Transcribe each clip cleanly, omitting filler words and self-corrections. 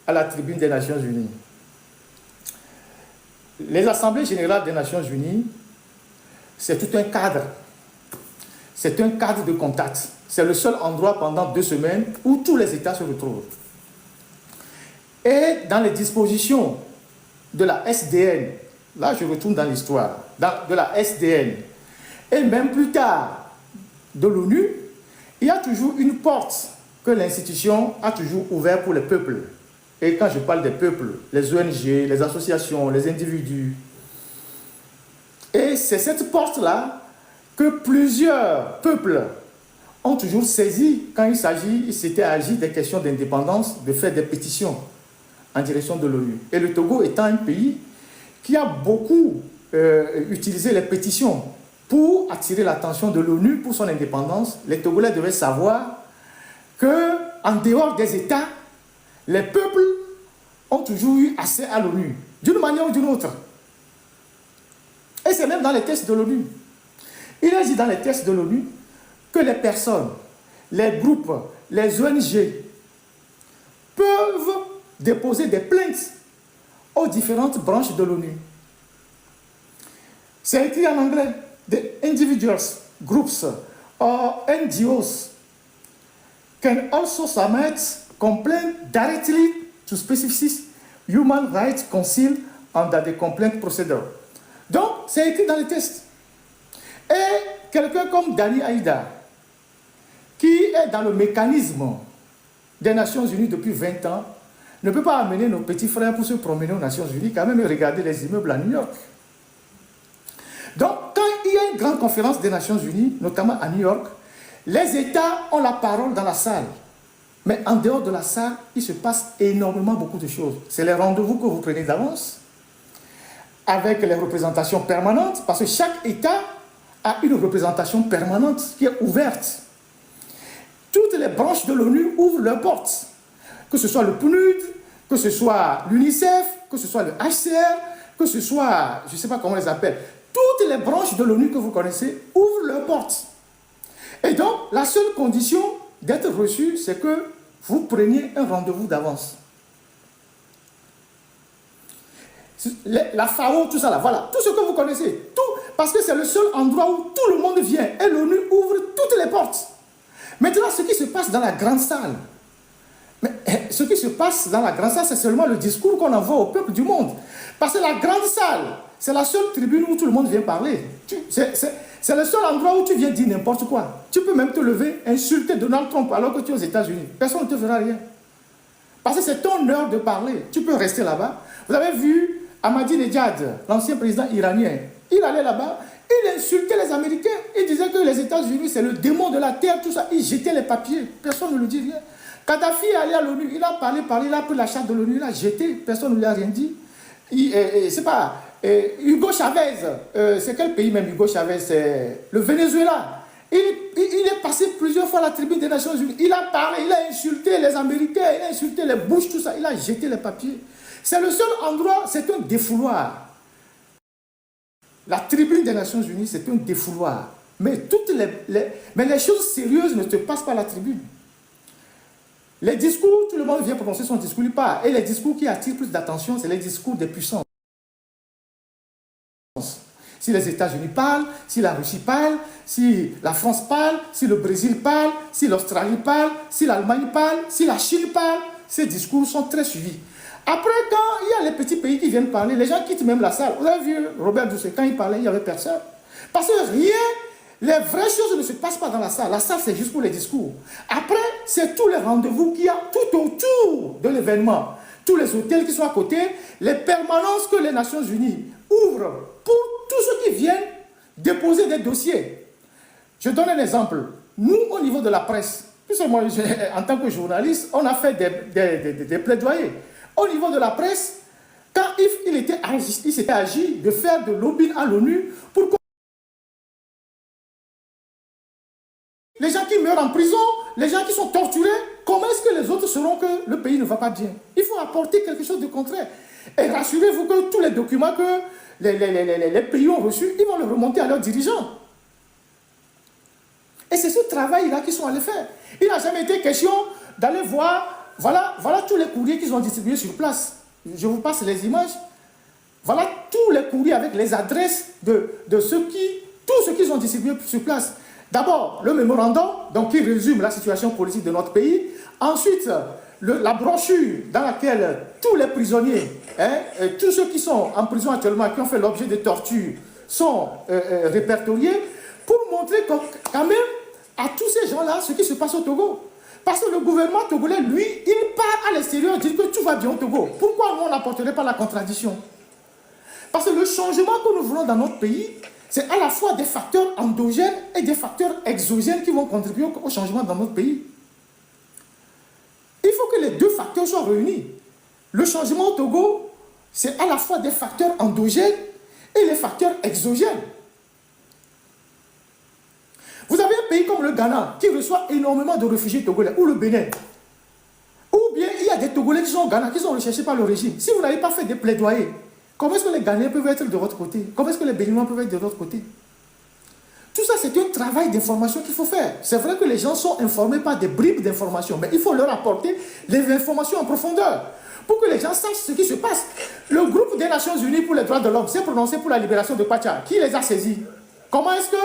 à la tribune des Nations Unies. Les assemblées générales des Nations Unies, c'est tout un cadre. C'est un cadre de contact. C'est le seul endroit pendant 2 semaines où tous les États se retrouvent. Et dans les dispositions de la SDN, là je retourne dans l'histoire, de la SDN, et même plus tard de l'ONU, il y a toujours une porte que l'institution a toujours ouverte pour les peuples. Et quand je parle des peuples, les ONG, les associations, les individus. Et c'est cette porte-là que plusieurs peuples ont toujours saisi quand il s'était agi des questions d'indépendance, de faire des pétitions en direction de l'ONU. Et le Togo étant un pays qui a beaucoup utilisé les pétitions pour attirer l'attention de l'ONU pour son indépendance, les Togolais devaient savoir qu'en dehors des États, les peuples ont toujours eu accès à l'ONU, d'une manière ou d'une autre. Et c'est même dans les textes de l'ONU. Il est dit dans les textes de l'ONU que les personnes, les groupes, les ONG peuvent déposer des plaintes aux différentes branches de l'ONU. C'est écrit en anglais. The individuals, groups, or NGOs can also submit complaints directly to specific Human Rights Council under the complaint procedure. Donc, c'est écrit dans les textes. Et quelqu'un comme Dani Aïda, qui est dans le mécanisme des Nations Unies depuis 20 ans, ne peut pas amener nos petits frères pour se promener aux Nations Unies, quand même regarder les immeubles à New York. Donc, quand il y a une grande conférence des Nations Unies, notamment à New York, les États ont la parole dans la salle. Mais en dehors de la salle, il se passe énormément beaucoup de choses. C'est les rendez-vous que vous prenez d'avance, avec les représentations permanentes, parce que chaque État a une représentation permanente qui est ouverte. Toutes les branches de l'ONU ouvrent leurs portes. Que ce soit le PNUD, que ce soit l'UNICEF, que ce soit le HCR, que ce soit, je ne sais pas comment on les appelle, toutes les branches de l'ONU que vous connaissez ouvrent leurs portes. Et donc, la seule condition d'être reçu, c'est que vous preniez un rendez-vous d'avance. La FAO, tout ça là, voilà, tout ce que vous connaissez, tout, parce que c'est le seul endroit où tout le monde vient et l'ONU ouvre toutes les portes. Maintenant, ce qui se passe dans la grande salle, ce qui se passe dans la grande salle, c'est seulement le discours qu'on envoie au peuple du monde. Parce que la grande salle, c'est la seule tribune où tout le monde vient parler. C'est le seul endroit où tu viens dire n'importe quoi. Tu peux même te lever, insulter Donald Trump alors que tu es aux États-Unis. Personne ne te fera rien. Parce que c'est ton heure de parler. Tu peux rester là-bas. Vous avez vu Ahmadinejad, l'ancien président iranien. Il allait là-bas, il insultait les Américains. Il disait que les États-Unis, c'est le démon de la terre, tout ça. Il jetait les papiers. Personne ne lui dit rien. Kadhafi est allé à l'ONU. Il a parlé, il a pris la charte de l'ONU, il a jeté. Personne ne lui a rien dit. C'est pas... Hugo Chavez, c'est quel pays même Hugo Chavez? C'est le Venezuela. Il est passé plusieurs fois à la tribune des Nations Unies. Il a parlé, il a insulté les Américains, il a insulté les Bush, tout ça. Il a jeté les papiers. C'est le seul endroit, c'est un défouloir. La tribune des Nations Unies, c'est un défouloir. Mais les choses sérieuses ne se passent pas à la tribune. Les discours, tout le monde vient prononcer son discours, il part. Et les discours qui attirent plus d'attention, c'est les discours des puissances. Si les États-Unis parlent, si la Russie parle, si la France parle, si le Brésil parle, si l'Australie parle, si l'Allemagne parle, si la Chine parle, ces discours sont très suivis. Après, quand il y a les petits pays qui viennent parler, les gens quittent même la salle. Vous avez vu Robert Doucet, quand il parlait, il n'y avait personne. Parce que rien, les vraies choses ne se passent pas dans la salle. La salle, c'est juste pour les discours. Après, c'est tous les rendez-vous qu'il y a tout autour de l'événement. Tous les hôtels qui sont à côté, les permanences que les Nations Unies ouvrent pour tous ceux qui viennent déposer des dossiers. Je donne un exemple. Nous, au niveau de la presse, moi, en tant que journaliste, on a fait des plaidoyers. Au niveau de la presse, quand il s'était agi de faire de lobbying à l'ONU pour que les gens qui meurent en prison, les gens qui sont torturés, comment est-ce que les autres sauront que le pays ne va pas bien? Il faut apporter quelque chose de concret. Et rassurez-vous que tous les documents que les pays ont reçus, ils vont le remonter à leurs dirigeants. Et c'est ce travail-là qu'ils sont allés faire. Il n'a jamais été question d'aller voir voilà tous les courriers qu'ils ont distribués sur place. Je vous passe les images. Voilà tous les courriers avec les adresses de tous ceux qu'ils ont distribués sur place. D'abord, le mémorandum, donc qui résume la situation politique de notre pays. Ensuite, la brochure dans laquelle tous les prisonniers, tous ceux qui sont en prison actuellement, qui ont fait l'objet de tortures, sont répertoriés pour montrer quand même à tous ces gens-là ce qui se passe au Togo. Parce que le gouvernement togolais, lui, il part à l'extérieur dire que tout va bien au Togo. Pourquoi nous, on n'apporterait pas la contradiction? Parce que le changement que nous voulons dans notre pays, c'est à la fois des facteurs endogènes et des facteurs exogènes qui vont contribuer au changement dans notre pays. Il faut que les deux facteurs soient réunis. Le changement au Togo, c'est à la fois des facteurs endogènes et les facteurs exogènes. Vous avez un pays comme le Ghana qui reçoit énormément de réfugiés togolais, ou le Bénin. Ou bien il y a des Togolais qui sont au Ghana, qui sont recherchés par le régime. Si vous n'avez pas fait des plaidoyers, comment est-ce que les Ghanéens peuvent être de votre côté? Comment est-ce que les Béninois peuvent être de votre côté? Tout ça, c'est un travail d'information qu'il faut faire. C'est vrai que les gens sont informés par des bribes d'informations, mais il faut leur apporter les informations en profondeur pour que les gens sachent ce qui se passe. Le groupe des Nations Unies pour les droits de l'homme s'est prononcé pour la libération de Kwacha. Qui les a saisis? Comment est-ce que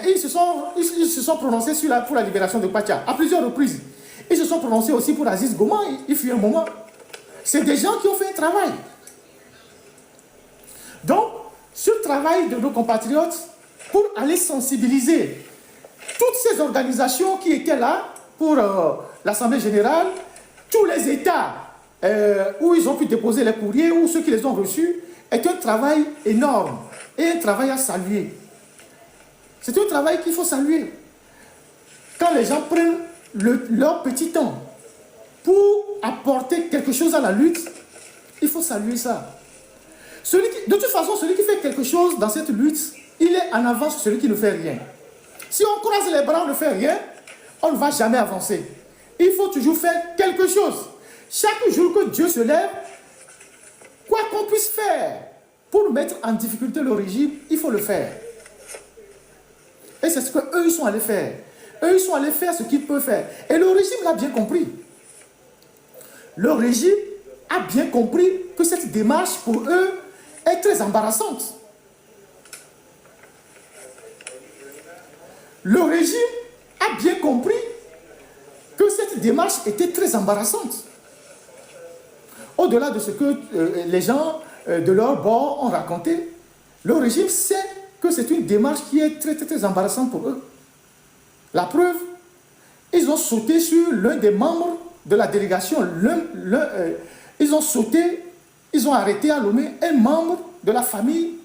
ils se sont prononcés pour la libération de Kwacha à plusieurs reprises? Ils se sont prononcés aussi pour Aziz Goma, il fut un moment. C'est des gens qui ont fait un travail. Donc, ce travail de nos compatriotes, pour aller sensibiliser toutes ces organisations qui étaient là pour l'Assemblée générale, tous les États où ils ont pu déposer les courriers ou ceux qui les ont reçus, est un travail énorme et un travail à saluer. C'est un travail qu'il faut saluer. Quand les gens prennent leur petit temps pour apporter quelque chose à la lutte, il faut saluer ça. De toute façon, celui qui fait quelque chose dans cette lutte, il est en avance sur celui qui ne fait rien. Si on croise les bras, on ne fait rien, on ne va jamais avancer. Il faut toujours faire quelque chose. Chaque jour que Dieu se lève, quoi qu'on puisse faire pour mettre en difficulté le régime, il faut le faire. Et c'est ce qu'eux, ils sont allés faire. Eux, ils sont allés faire ce qu'ils peuvent faire. Et le régime l'a bien compris. Le régime a bien compris que cette démarche, pour eux, est très embarrassante. Le régime a bien compris que cette démarche était très embarrassante. Au-delà de ce que les gens de leur bord ont raconté, le régime sait que c'est une démarche qui est très, très, très embarrassante pour eux. La preuve, ils ont sauté sur l'un des membres de la délégation. Ils ont sauté, ils ont arrêté à Lomé un membre de la famille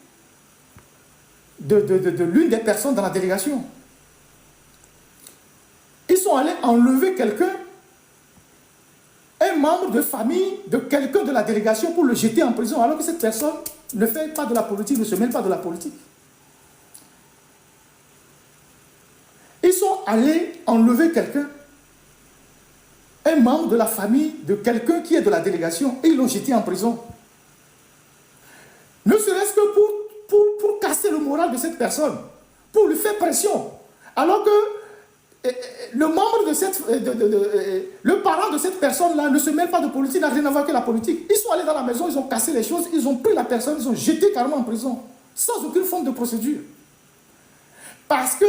de l'une des personnes dans la délégation. Ils sont allés enlever quelqu'un, un membre de famille de quelqu'un de la délégation pour le jeter en prison, alors que cette personne ne fait pas de la politique, ne se mêle pas de la politique. Ils sont allés enlever quelqu'un, un membre de la famille de quelqu'un qui est de la délégation, et ils l'ont jeté en prison. Ne serait-ce que pour casser le moral de cette personne, pour lui faire pression, alors que le membre de le parent de cette personne-là ne se mêle pas de politique, n'a rien à voir avec la politique. Ils sont allés dans la maison, ils ont cassé les choses, ils ont pris la personne, ils ont jeté carrément en prison, sans aucune forme de procédure. Parce que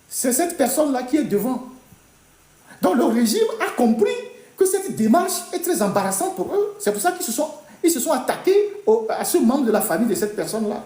c'est cette personne-là qui est devant. Donc le régime a compris que cette démarche est très embarrassante pour eux. C'est pour ça qu'ils se sont attaqués à ce membre de la famille de cette personne-là.